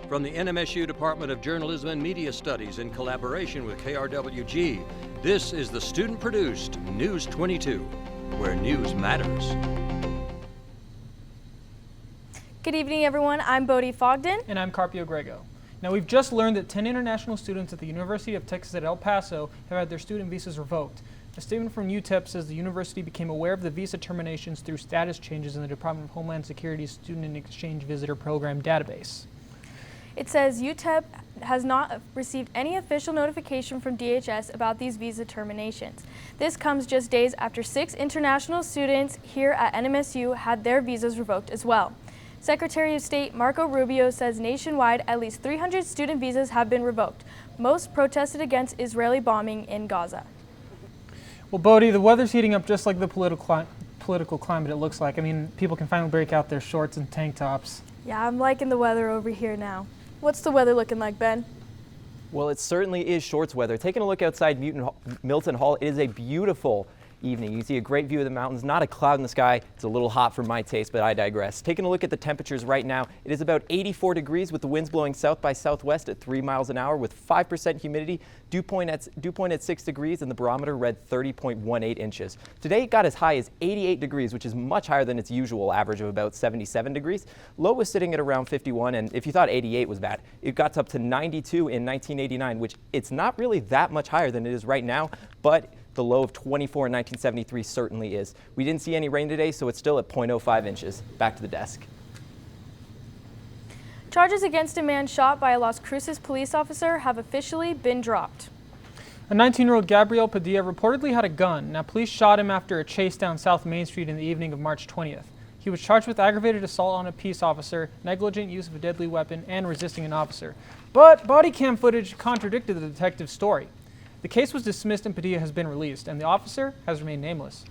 From the NMSU Department of Journalism and Media Studies in collaboration with KRWG, this is the student-produced News 22, where news matters. Good evening, everyone. I'm Bodie Fogden. And I'm Carpio Grego. Now, we've just learned that 10 international students at the University of Texas at El Paso have had their student visas revoked. A statement from UTEP says the university became aware of the visa terminations through status changes in the Department of Homeland Security's Student and Exchange Visitor Program database. It says UTEP has not received any official notification from DHS about these visa terminations. This comes just days after 6 international students here at NMSU had their visas revoked as well. Secretary of State Marco Rubio says nationwide at least 300 student visas have been revoked. Most protested against Israeli bombing in Gaza. Well, Bodie, the weather's heating up just like the political climate it looks like. I mean, people can finally break out their shorts and tank tops. Yeah, I'm liking the weather over here now. What's the weather looking like, Ben? Well, it certainly is shorts weather. Taking a look outside Milton Hall, it is a beautiful evening. You can see a great view of the mountains, not a cloud in the sky. It's a little hot for my taste, but I digress. Taking a look at the temperatures right now, it is about 84 degrees with the winds blowing south by southwest at 3 miles an hour with 5% humidity. Dew point at 6 degrees and the barometer read 30.18 inches. Today it got as high as 88 degrees, which is much higher than its usual average of about 77 degrees. Low was sitting at around 51, and if you thought 88 was bad, it got up to 92 in 1989, which it's not really that much higher than it is right now, but the low of 24 in 1973 certainly is. We didn't see any rain today, so it's still at 0.05 inches. Back to the desk. Charges against a man shot by a Las Cruces police officer have officially been dropped. A 19-year-old Gabriel Padilla reportedly had a gun. Now, police shot him after a chase down South Main Street in the evening of March 20th. He was charged with aggravated assault on a peace officer, negligent use of a deadly weapon, and resisting an officer. But body cam footage contradicted the detective's story. The case was dismissed and Padilla has been released, and the officer has remained nameless.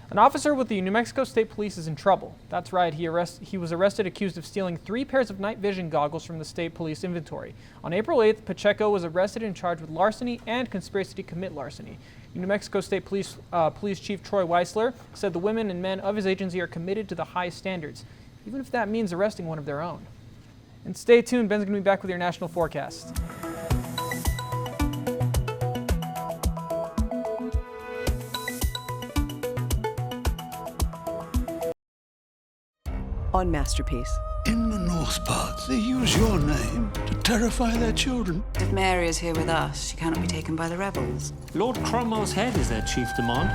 An officer with the New Mexico State Police is in trouble. That's right, he was arrested accused of stealing 3 pairs of night vision goggles from the state police inventory. On April 8th, Pacheco was arrested and charged with larceny and conspiracy to commit larceny. New Mexico State Police Chief Troy Weisler said the women and men of his agency are committed to the highest standards, even if that means arresting one of their own. And stay tuned, Ben's going to be back with your national forecast. On Masterpiece. In the North parts, they use your name to terrify their children. If Mary is here with us, she cannot be taken by the rebels. Lord Cromwell's head is their chief demand.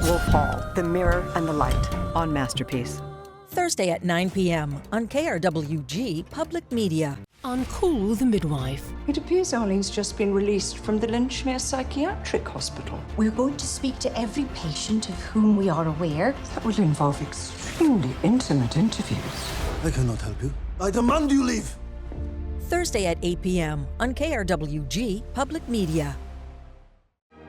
Wolf Hall, The Mirror and the Light. On Masterpiece. Thursday at 9 p.m. on KRWG-Public Media. On Cool the Midwife. It appears Arlene's just been released from the Lynchmere Psychiatric Hospital. We're going to speak to every patient of whom we are aware. That will involve extremely intimate interviews. I cannot help you. I demand you leave. Thursday at 8 p.m. on KRWG-Public Media.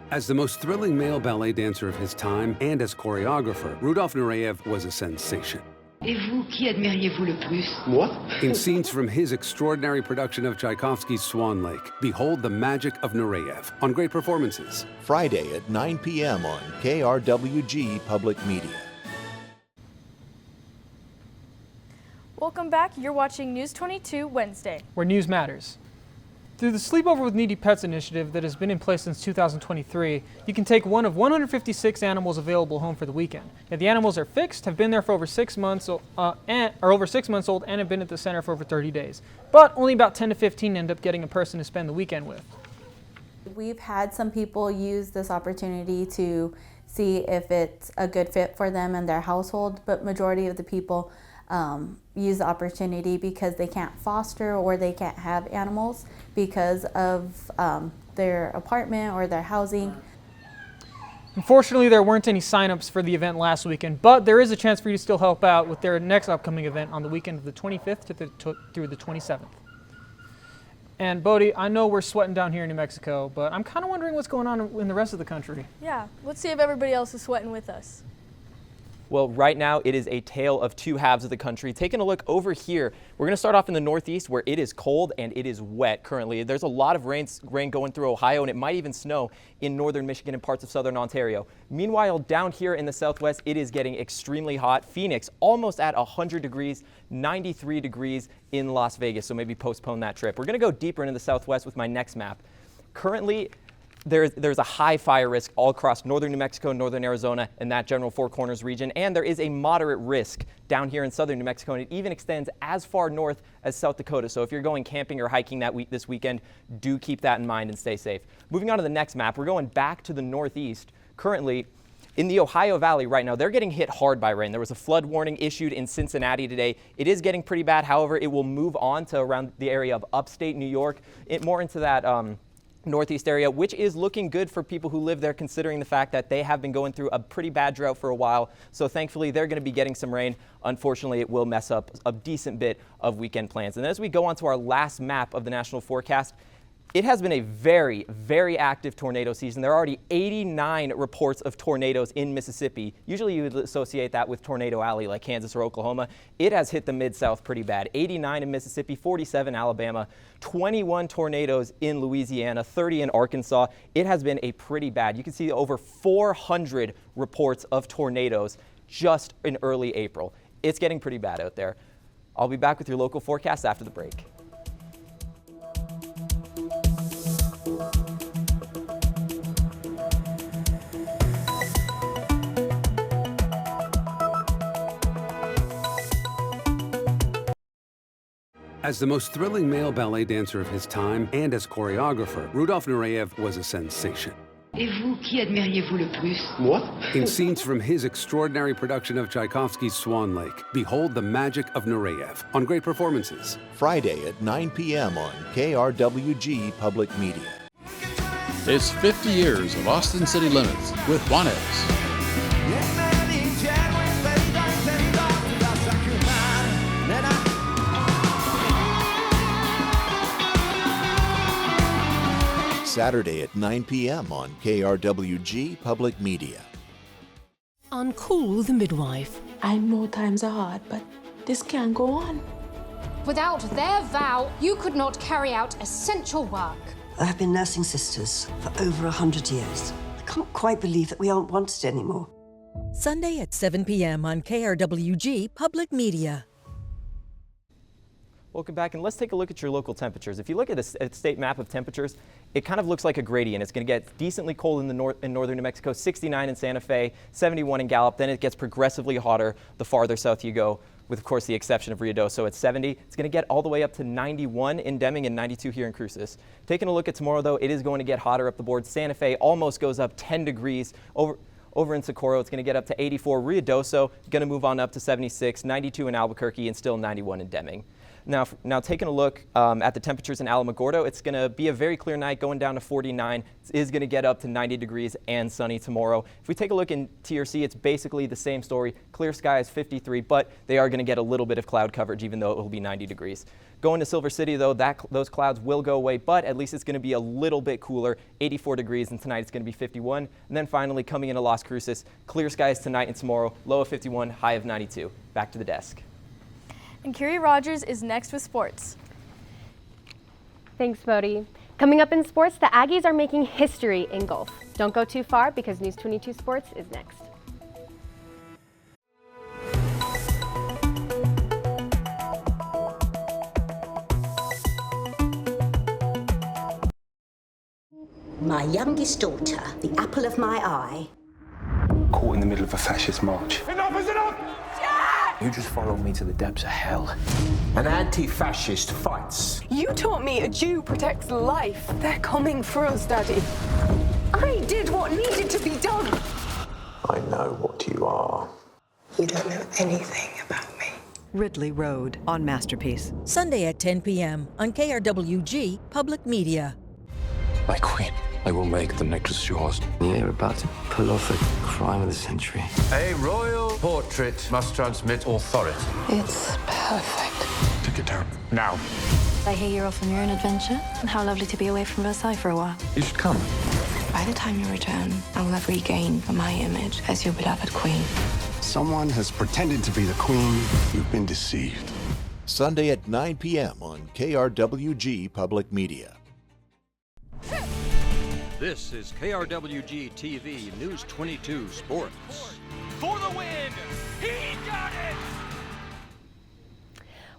As the most thrilling male ballet dancer of his time and as choreographer, Rudolf Nureyev was a sensation. Et vous, qui admiriez-vous le plus? Moi? In scenes from his extraordinary production of Tchaikovsky's Swan Lake, behold the magic of Nureyev on Great Performances. Friday at 9 p.m. on KRWG Public Media. Welcome back. You're watching News 22 Wednesday, where news matters. Through the Sleepover with Needy Pets initiative that has been in place since 2023, you can take one of 156 animals available home for the weekend. Now, the animals are fixed, have been there for over 6 months, old, and have been at the center for over 30 days. But only about 10 to 15 end up getting a person to spend the weekend with. We've had some people use this opportunity to see if it's a good fit for them and their household, but majority of the people use the opportunity because they can't foster or they can't have animals because of their apartment or their housing. Unfortunately, there weren't any sign-ups for the event last weekend, but there is a chance for you to still help out with their next upcoming event on the weekend of the 25th through the 27th. And Bodie, I know we're sweating down here in New Mexico, but I'm kind of wondering what's going on in the rest of the country. Yeah, let's see if everybody else is sweating with us. Well, right now it is a tale of two halves of the country. Taking a look over here, we're going to start off in the northeast where it is cold and it is wet currently. There's a lot of rain going through Ohio, and it might even snow in northern Michigan and parts of southern Ontario. Meanwhile, down here in the southwest, it is getting extremely hot. Phoenix almost at 100 degrees, 93 degrees in Las Vegas, so maybe postpone that trip. We're going to go deeper into the southwest with my next map. Currently, there's a high fire risk all across northern New Mexico, northern Arizona, and that general Four Corners region. And there is a moderate risk down here in southern New Mexico, and it even extends as far north as South Dakota. So if you're going camping or hiking this weekend, do keep that in mind and stay safe. Moving on to the next map, we're going back to the northeast. Currently, in the Ohio Valley right now, they're getting hit hard by rain. There was a flood warning issued in Cincinnati today. It is getting pretty bad. However, it will move on to around the area of upstate New York, more into that northeast area, which is looking good for people who live there, considering the fact that they have been going through a pretty bad drought for a while. So thankfully, they're going to be getting some rain. Unfortunately, it will mess up a decent bit of weekend plans. And as we go on to our last map of the national forecast, it has been a very, very active tornado season. There are already 89 reports of tornadoes in Mississippi. Usually you would associate that with Tornado Alley like Kansas or Oklahoma. It has hit the Mid-South pretty bad. 89 in Mississippi, 47 Alabama, 21 tornadoes in Louisiana, 30 in Arkansas. It has been a pretty bad. You can see over 400 reports of tornadoes just in early April. It's getting pretty bad out there. I'll be back with your local forecast after the break. As the most thrilling male ballet dancer of his time and as choreographer, Rudolf Nureyev was a sensation. Et vous, qui admiriez-vous le plus? Moi? In scenes from his extraordinary production of Tchaikovsky's Swan Lake, behold the magic of Nureyev on Great Performances. Friday at 9 p.m. on KRWG-Public Media. It's 50 years of Austin City Limits with Juanes. Saturday at 9 p.m. on KRWG-Public Media. Uncool the midwife. I know times are hard, but this can't go on. Without their vow, you could not carry out essential work. I have been nursing sisters for over 100 years. I can't quite believe that we aren't wanted anymore. Sunday at 7 p.m. on KRWG-Public Media. Welcome back, and let's take a look at your local temperatures. If you look at a state map of temperatures, it kind of looks like a gradient. It's going to get decently cold in northern New Mexico, 69 in Santa Fe, 71 in Gallup. Then it gets progressively hotter the farther south you go, with, of course, the exception of Ruidoso at 70. It's going to get all the way up to 91 in Deming and 92 here in Cruces. Taking a look at tomorrow, though, it is going to get hotter up the board. Santa Fe almost goes up 10 degrees. Over in Socorro, it's going to get up to 84. Ruidoso going to move on up to 76, 92 in Albuquerque, and still 91 in Deming. Now taking a look at the temperatures in Alamogordo, it's going to be a very clear night going down to 49. It is going to get up to 90 degrees and sunny tomorrow. If we take a look in TRC, it's basically the same story. Clear skies, 53, but they are going to get a little bit of cloud coverage even though it will be 90 degrees. Going to Silver City, though, those clouds will go away, but at least it's going to be a little bit cooler, 84 degrees, and tonight it's going to be 51. And then finally coming into Las Cruces, clear skies tonight and tomorrow, low of 51, high of 92. Back to the desk. And Curie Rogers is next with sports. Thanks, Bodie. Coming up in sports, the Aggies are making history in golf. Don't go too far because News 22 Sports is next. My youngest daughter, the apple of my eye. Caught in the middle of a fascist march. Enough is enough! You just follow me to the depths of hell. An anti-fascist fights. You taught me a Jew protects life. They're coming for us, Daddy. I did what needed to be done. I know what you are. You don't know anything about me. Ridley Road on Masterpiece. Sunday at 10 p.m. on KRWG-Public Media. My queen, I will make the necklace yours. You're about to pull off a crime of the century. A royal portrait must transmit authority. It's perfect. Take it down, now. I hear you're off on your own adventure. How lovely to be away from Versailles for a while. You should come. By the time you return, I will have regained my image as your beloved queen. Someone has pretended to be the queen. You've been deceived. Sunday at 9 p.m. on KRWG Media. This is KRWG-TV News 22 Sports. For the win! He got it!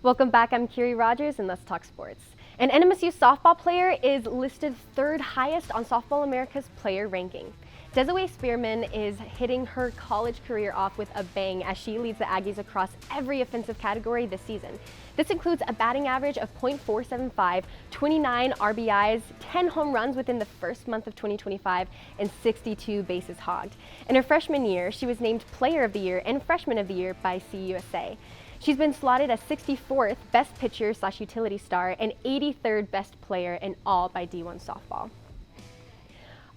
Welcome back, I'm Kiri Rogers and let's talk sports. An NMSU softball player is listed third highest on Softball America's player ranking. Desiree Spearman is hitting her college career off with a bang as she leads the Aggies across every offensive category this season. This includes a batting average of .475, 29 RBIs, 10 home runs within the first month of 2025, and 62 bases hogged. In her freshman year, she was named Player of the Year and Freshman of the Year by CUSA. She's been slotted as 64th Best Pitcher/Utility Star and 83rd Best Player in all by D1 Softball.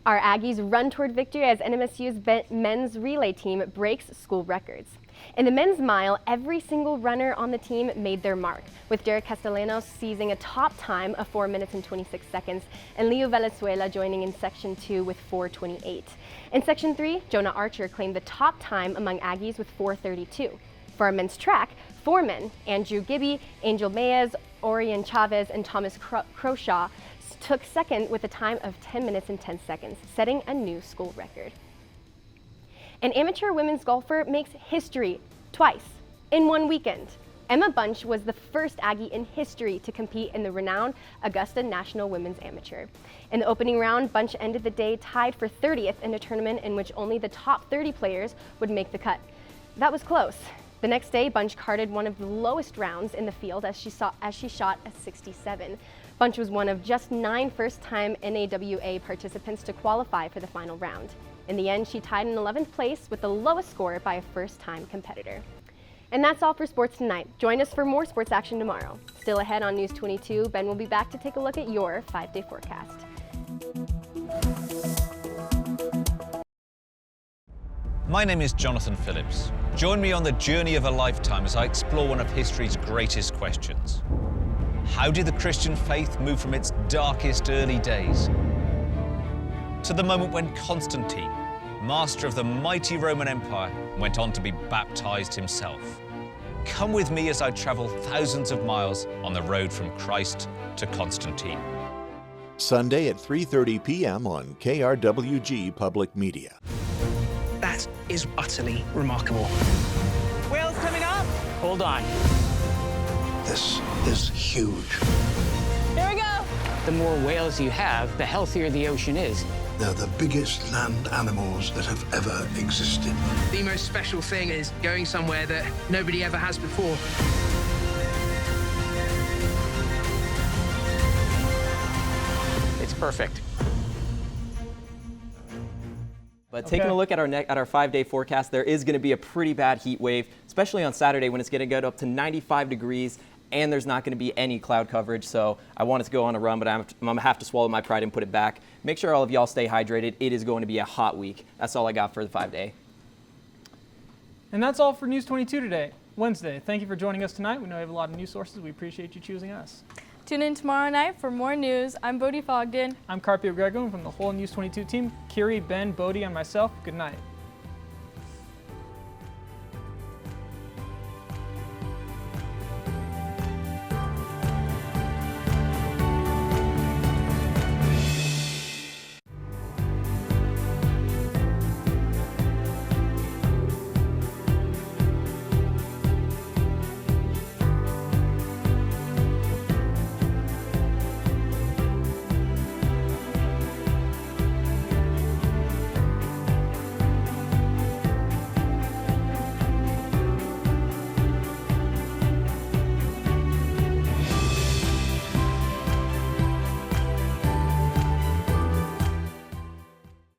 Our Aggies run toward victory as NMSU's men's relay team breaks school records. In the men's mile, every single runner on the team made their mark, with Derek Castellanos seizing a top time of 4 minutes and 26 seconds, and Leo Valenzuela joining in Section 2 with 4:28. In Section 3, Jonah Archer claimed the top time among Aggies with 4:32. For our men's track, 4 men, Andrew Gibby, Angel Mayes, Orion Chavez, and Thomas Croshaw, took second with a time of 10 minutes and 10 seconds, setting a new school record. An amateur women's golfer makes history twice in one weekend. Emma Bunch was the first Aggie in history to compete in the renowned Augusta National Women's Amateur. In the opening round, Bunch ended the day tied for 30th in a tournament in which only the top 30 players would make the cut. That was close. The next day, Bunch carded one of the lowest rounds in the field as she shot a 67. Bunch was one of just 9 first-time NAWA participants to qualify for the final round. In the end, she tied in 11th place with the lowest score by a first-time competitor. And that's all for sports tonight. Join us for more sports action tomorrow. Still ahead on News 22, Ben will be back to take a look at your 5-day forecast. My name is Jonathan Phillips. Join me on the journey of a lifetime as I explore one of history's greatest questions. How did the Christian faith move from its darkest early days to the moment when Constantine, master of the mighty Roman Empire, went on to be baptized himself? Come with me as I travel thousands of miles on the road from Christ to Constantine. Sunday at 3:30 p.m. on KRWG Media. That is utterly remarkable. Whales coming up! Hold on. This is huge. Here we go! The more whales you have, the healthier the ocean is. They're the biggest land animals that have ever existed. The most special thing is going somewhere that nobody ever has before. It's perfect. But taking a look at our 5-day forecast, there is going to be a pretty bad heat wave, especially on Saturday when it's going to get up to 95 degrees and there's not going to be any cloud coverage. So I wanted to go on a run, but I'm going to have to swallow my pride and put it back. Make sure all of y'all stay hydrated. It is going to be a hot week. That's all I got for the 5-day. And that's all for News 22 today, Wednesday. Thank you for joining us tonight. We know you have a lot of news sources. We appreciate you choosing us. Tune in tomorrow night for more news. I'm Bodie Fogden. I'm Carpio Grego, and from the whole News 22 team, Kiri, Ben, Bodie, and myself, good night.